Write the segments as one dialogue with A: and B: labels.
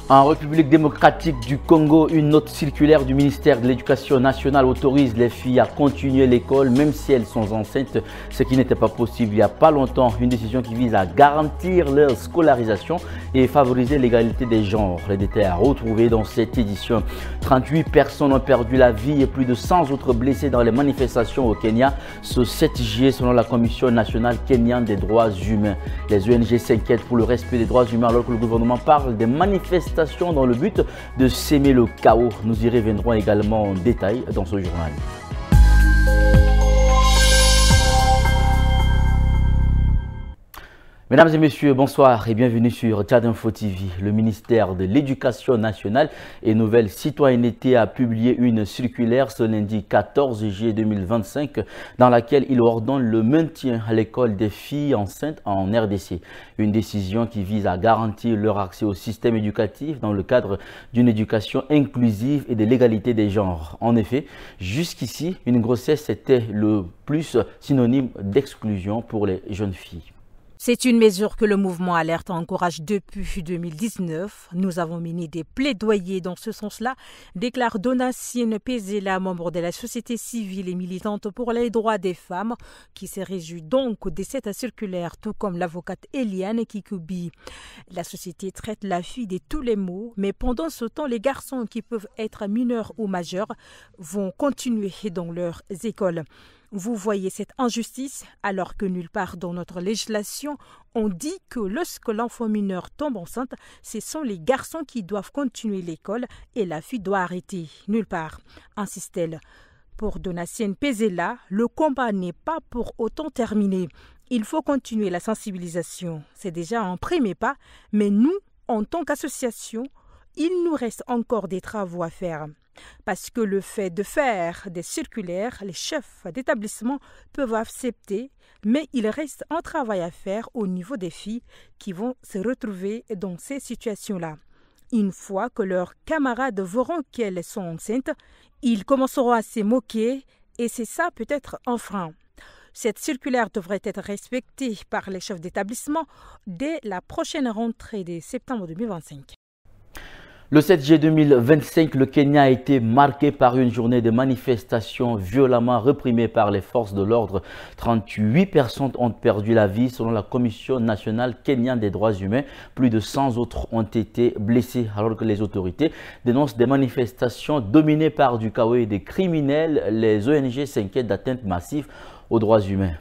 A: En République démocratique du Congo, une note circulaire du ministère de l'Éducation nationale autorise les filles à continuer l'école même si elles sont enceintes, ce qui n'était pas possible il n'y a pas longtemps. Une décision qui vise à garantir leur scolarisation et favoriser l'égalité des genres. Les détails à retrouver dans cette édition. 38 personnes ont perdu la vie et plus de 100 autres blessés dans les manifestations au Kenya ce 7 juillet selon la Commission nationale kenyane des droits humains. Les ONG s'inquiètent pour le respect des droits humains alors que le gouvernement parle des manifestations dans le but de s'aimer le chaos. Nous y reviendrons également en détail dans ce journal. Mesdames et messieurs, bonsoir et bienvenue sur Tchad Info TV. Le ministère de l'Éducation nationale et Nouvelle Citoyenneté a publié une circulaire ce lundi 14 juillet 2025 dans laquelle il ordonne le maintien à l'école des filles enceintes en RDC. Une décision qui vise à garantir leur accès au système éducatif dans le cadre d'une éducation inclusive et de l'égalité des genres. En effet, jusqu'ici, une grossesse était le plus synonyme d'exclusion pour les jeunes filles.
B: C'est une mesure que le mouvement Alerte encourage depuis 2019. Nous avons mené des plaidoyers dans ce sens-là, déclare Donatien Pezela, membre de la société civile et militante pour les droits des femmes, qui se réjouit donc de cette circulaire, tout comme l'avocate Eliane Kikubi. La société traite la fille de tous les maux, mais pendant ce temps, les garçons qui peuvent être mineurs ou majeurs vont continuer dans leurs écoles. Vous voyez cette injustice alors que nulle part dans notre législation on dit que lorsque l'enfant mineur tombe enceinte, ce sont les garçons qui doivent continuer l'école et la fille doit arrêter. Nulle part, insiste-t-elle. Pour Donatien Pezela, le combat n'est pas pour autant terminé. Il faut continuer la sensibilisation. C'est déjà un premier pas, mais nous, en tant qu'association, il nous reste encore des travaux à faire. Parce que le fait de faire des circulaires, les chefs d'établissement peuvent accepter, mais il reste un travail à faire au niveau des filles qui vont se retrouver dans ces situations-là. Une fois que leurs camarades verront qu'elles sont enceintes, ils commenceront à se moquer et c'est ça peut-être un frein. Cette circulaire devrait être respectée par les chefs d'établissement dès la prochaine rentrée de septembre 2025.
A: Le 7 juillet 2025, le Kenya a été marqué par une journée de manifestations violemment réprimée par les forces de l'ordre. 38 personnes ont perdu la vie selon la Commission nationale kenyane des droits humains. Plus de 100 autres ont été blessés alors que les autorités dénoncent des manifestations dominées par du chaos et des criminels. Les ONG s'inquiètent d'atteintes massives aux droits humains.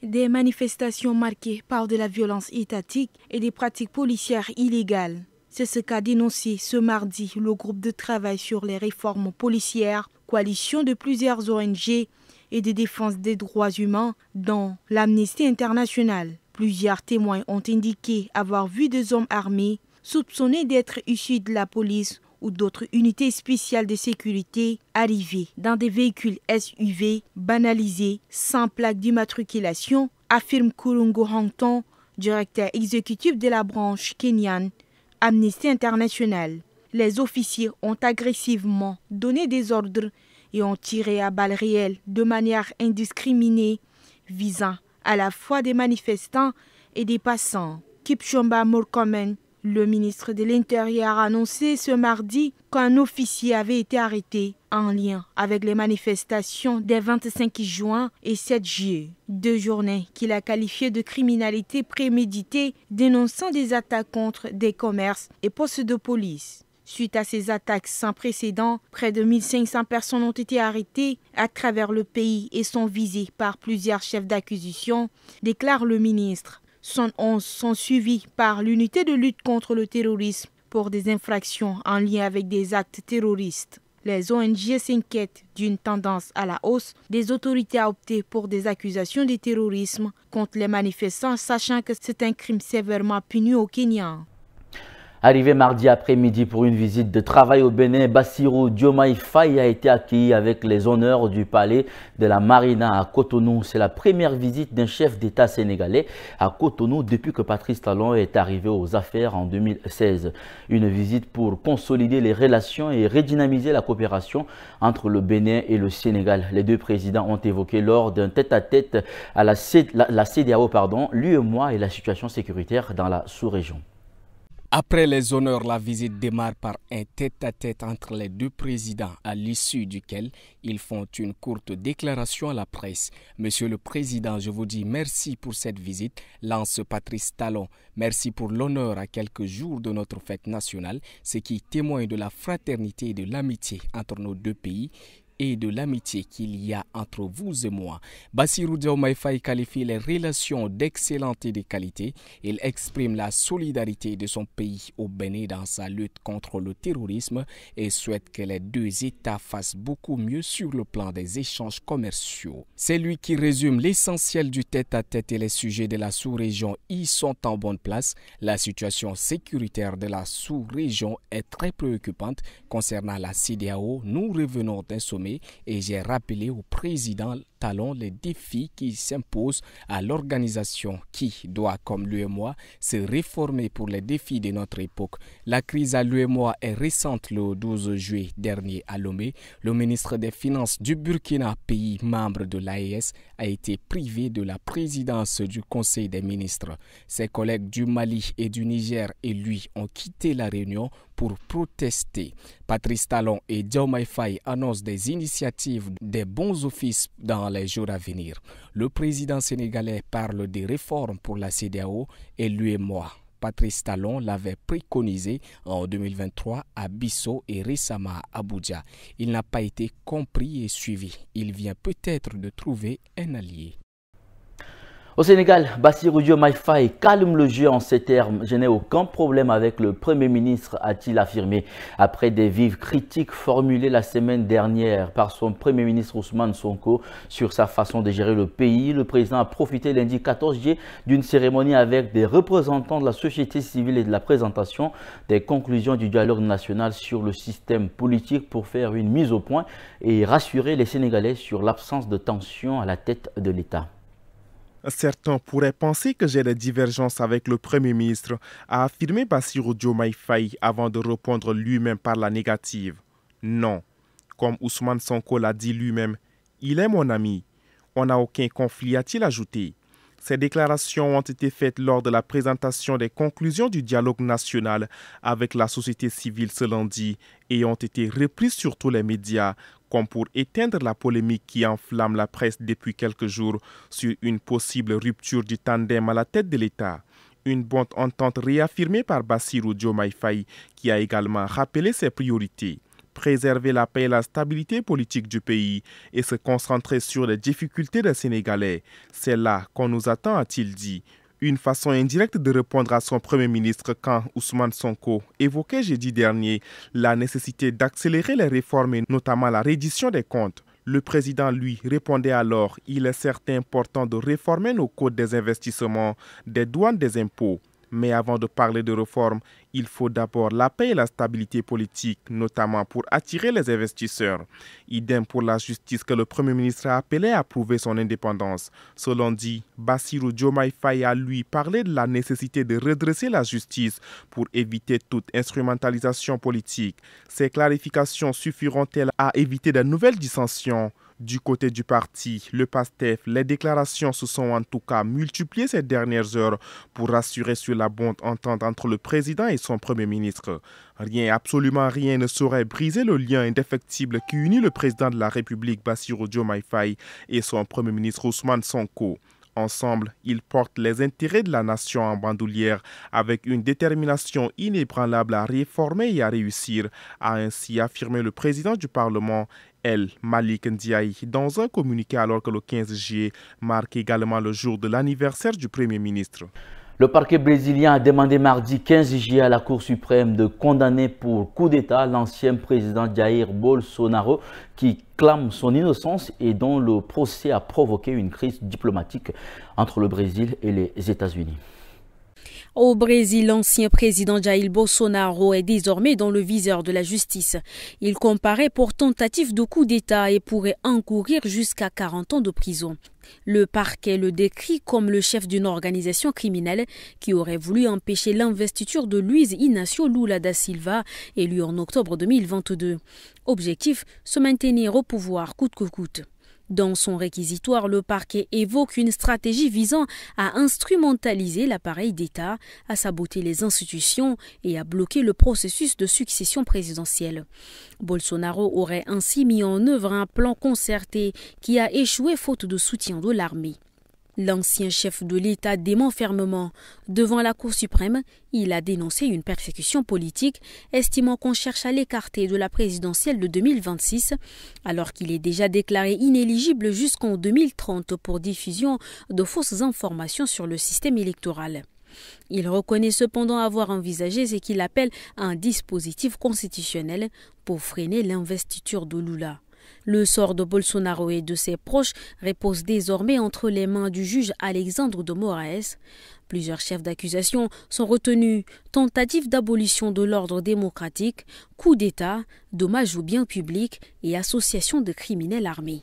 C: Des manifestations marquées par de la violence étatique et des pratiques policières illégales. C'est ce qu'a dénoncé ce mardi le groupe de travail sur les réformes policières, coalition de plusieurs ONG et de défense des droits humains, dont l'Amnesty International. Plusieurs témoins ont indiqué avoir vu des hommes armés soupçonnés d'être issus de la police ou d'autres unités spéciales de sécurité arriver dans des véhicules SUV banalisés sans plaque d'immatriculation, affirme Kurungo Hangton, directeur exécutif de la branche kenyane Amnesty International. Les officiers ont agressivement donné des ordres et ont tiré à balles réelles de manière indiscriminée, visant à la fois des manifestants et des passants. Kipchumba Murkomen, le ministre de l'Intérieur, a annoncé ce mardi qu'un officier avait été arrêté en lien avec les manifestations des 25 juin et 7 juillet. 2 journées qu'il a qualifiées de criminalité préméditée, dénonçant des attaques contre des commerces et postes de police. Suite à ces attaques sans précédent, près de 1500 personnes ont été arrêtées à travers le pays et sont visées par plusieurs chefs d'accusation, déclare le ministre. 111 sont suivis par l'unité de lutte contre le terrorisme pour des infractions en lien avec des actes terroristes. Les ONG s'inquiètent d'une tendance à la hausse des autorités à opter pour des accusations de terrorisme contre les manifestants, sachant que c'est un crime sévèrement puni au Kenya.
A: Arrivé mardi après-midi pour une visite de travail au Bénin, Bassirou Diomaye Faye a été accueilli avec les honneurs du palais de la Marina à Cotonou. C'est la première visite d'un chef d'État sénégalais à Cotonou depuis que Patrice Talon est arrivé aux affaires en 2016. Une visite pour consolider les relations et redynamiser la coopération entre le Bénin et le Sénégal. Les deux présidents ont évoqué lors d'un tête-à-tête à la CEDEAO, l'UEMOA et la situation sécuritaire dans la sous-région.
D: Après les honneurs, la visite démarre par un tête-à-tête entre les deux présidents, à l'issue duquel ils font une courte déclaration à la presse. Monsieur le Président, je vous dis merci pour cette visite, lance Patrice Talon. Merci pour l'honneur à quelques jours de notre fête nationale, ce qui témoigne de la fraternité et de l'amitié entre nos deux pays et de l'amitié qu'il y a entre vous et moi. Bassirou Diomaye Faye qualifie les relations d'excellente et de qualité. Il exprime la solidarité de son pays au Bénin dans sa lutte contre le terrorisme et souhaite que les deux États fassent beaucoup mieux sur le plan des échanges commerciaux. C'est lui qui résume l'essentiel du tête-à-tête et les sujets de la sous-région y sont en bonne place. La situation sécuritaire de la sous-région est très préoccupante. Concernant la CEDEAO, nous revenons d'un sommet et j'ai rappelé au président Talon les défis qui s'imposent à l'organisation qui doit, comme l'UEMOA, se réformer pour les défis de notre époque. La crise à l'UEMOA est récente. Le 12 juillet dernier à Lomé, le ministre des Finances du Burkina, pays membre de l'AES, a été privé de la présidence du Conseil des ministres. Ses collègues du Mali et du Niger et lui ont quitté la réunion pour protester. Patrice Talon et Diomaye Faye annoncent des initiatives, des bons offices dans les jours à venir. Le président sénégalais parle des réformes pour la CEDEAO et l'UEMOA. Patrice Talon l'avait préconisé en 2023 à Bissau et récemment à Abuja. Il n'a pas été compris et suivi. Il vient peut-être de trouver un allié.
A: Au Sénégal, Bassirou Diomaye Faye calme le jeu en ces termes. Je n'ai aucun problème avec le Premier ministre, a-t-il affirmé. Après des vives critiques formulées la semaine dernière par son Premier ministre Ousmane Sonko sur sa façon de gérer le pays, le président a profité lundi 14 juillet d'une cérémonie avec des représentants de la société civile et de la présentation des conclusions du dialogue national sur le système politique pour faire une mise au point et rassurer les Sénégalais sur l'absence de tension à la tête de l'État.
E: Certains pourraient penser que j'ai des divergences avec le Premier ministre, a affirmé Bassirou Diomaye Faye avant de répondre lui-même par la négative. Non, comme Ousmane Sonko l'a dit lui-même, il est mon ami. On n'a aucun conflit, a-t-il ajouté. Ces déclarations ont été faites lors de la présentation des conclusions du dialogue national avec la société civile ce lundi et ont été reprises sur tous les médias, comme pour éteindre la polémique qui enflamme la presse depuis quelques jours sur une possible rupture du tandem à la tête de l'État. Une bonne entente réaffirmée par Bassirou Diomaye Faye qui a également rappelé ses priorités. Préserver la paix et la stabilité politique du pays et se concentrer sur les difficultés des Sénégalais. C'est là qu'on nous attend, a-t-il dit. Une façon indirecte de répondre à son Premier ministre quand Ousmane Sonko évoquait jeudi dernier la nécessité d'accélérer les réformes et notamment la reddition des comptes. Le président, lui, répondait alors « Il est certes important de réformer nos codes des investissements, des douanes, des impôts. Mais avant de parler de réforme, il faut d'abord la paix et la stabilité politique, notamment pour attirer les investisseurs. » Idem pour la justice que le Premier ministre a appelé à prouver son indépendance. Selon dit, Bassirou Diomaye Faye a lui parlé de la nécessité de redresser la justice pour éviter toute instrumentalisation politique. Ces clarifications suffiront-elles à éviter de nouvelles dissensions? Du côté du parti, le PASTEF, les déclarations se sont en tout cas multipliées ces dernières heures pour rassurer sur la bonne entente entre le président et son Premier ministre. Rien, absolument rien ne saurait briser le lien indéfectible qui unit le président de la République Bassirou Diomaye Faye et son Premier ministre Ousmane Sonko. Ensemble, ils portent les intérêts de la nation en bandoulière avec une détermination inébranlable à réformer et à réussir, a ainsi affirmé le président du Parlement, El Malick Ndiaye, dans un communiqué alors que le 15 juillet marque également le jour de l'anniversaire du Premier ministre.
A: Le parquet brésilien a demandé mardi 15 juillet à la Cour suprême de condamner pour coup d'État l'ancien président Jair Bolsonaro qui clame son innocence et dont le procès a provoqué une crise diplomatique entre le Brésil et les États-Unis.
F: Au Brésil, l'ancien président Jair Bolsonaro est désormais dans le viseur de la justice. Il comparaît pour tentative de coup d'État et pourrait encourir jusqu'à 40 ans de prison. Le parquet le décrit comme le chef d'une organisation criminelle qui aurait voulu empêcher l'investiture de Luiz Inácio Lula da Silva, élu en octobre 2022. Objectif, se maintenir au pouvoir coûte que coûte. Dans son réquisitoire, le parquet évoque une stratégie visant à instrumentaliser l'appareil d'État, à saboter les institutions et à bloquer le processus de succession présidentielle. Bolsonaro aurait ainsi mis en œuvre un plan concerté qui a échoué faute de soutien de l'armée. L'ancien chef de l'État dément fermement. Devant la Cour suprême, il a dénoncé une persécution politique, estimant qu'on cherche à l'écarter de la présidentielle de 2026, alors qu'il est déjà déclaré inéligible jusqu'en 2030 pour diffusion de fausses informations sur le système électoral. Il reconnaît cependant avoir envisagé ce qu'il appelle un dispositif constitutionnel pour freiner l'investiture de Lula. Le sort de Bolsonaro et de ses proches repose désormais entre les mains du juge Alexandre de Moraes. Plusieurs chefs d'accusation sont retenus: tentative d'abolition de l'ordre démocratique, coup d'État, dommages aux biens publics et association de criminels armés.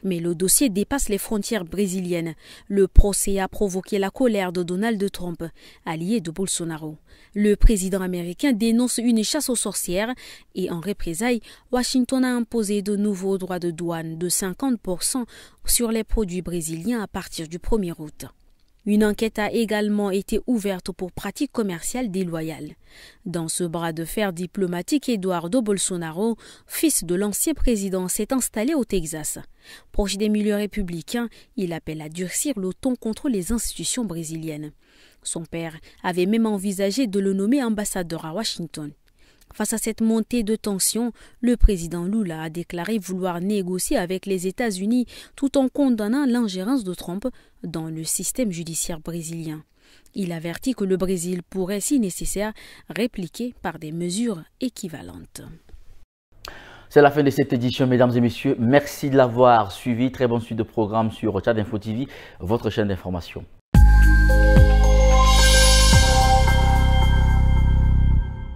F: Mais le dossier dépasse les frontières brésiliennes. Le procès a provoqué la colère de Donald Trump, allié de Bolsonaro. Le président américain dénonce une chasse aux sorcières et en représailles, Washington a imposé de nouveaux droits de douane de 50% sur les produits brésiliens à partir du 1er août. Une enquête a également été ouverte pour pratiques commerciales déloyales. Dans ce bras de fer diplomatique, Eduardo Bolsonaro, fils de l'ancien président, s'est installé au Texas. Proche des milieux républicains, il appelle à durcir le ton contre les institutions brésiliennes. Son père avait même envisagé de le nommer ambassadeur à Washington. Face à cette montée de tension, le président Lula a déclaré vouloir négocier avec les États-Unis tout en condamnant l'ingérence de Trump dans le système judiciaire brésilien. Il avertit que le Brésil pourrait, si nécessaire, répliquer par des mesures équivalentes.
A: C'est la fin de cette édition, mesdames et messieurs. Merci de l'avoir suivi. Très bonne suite de programme sur Tchad Info TV, votre chaîne d'information.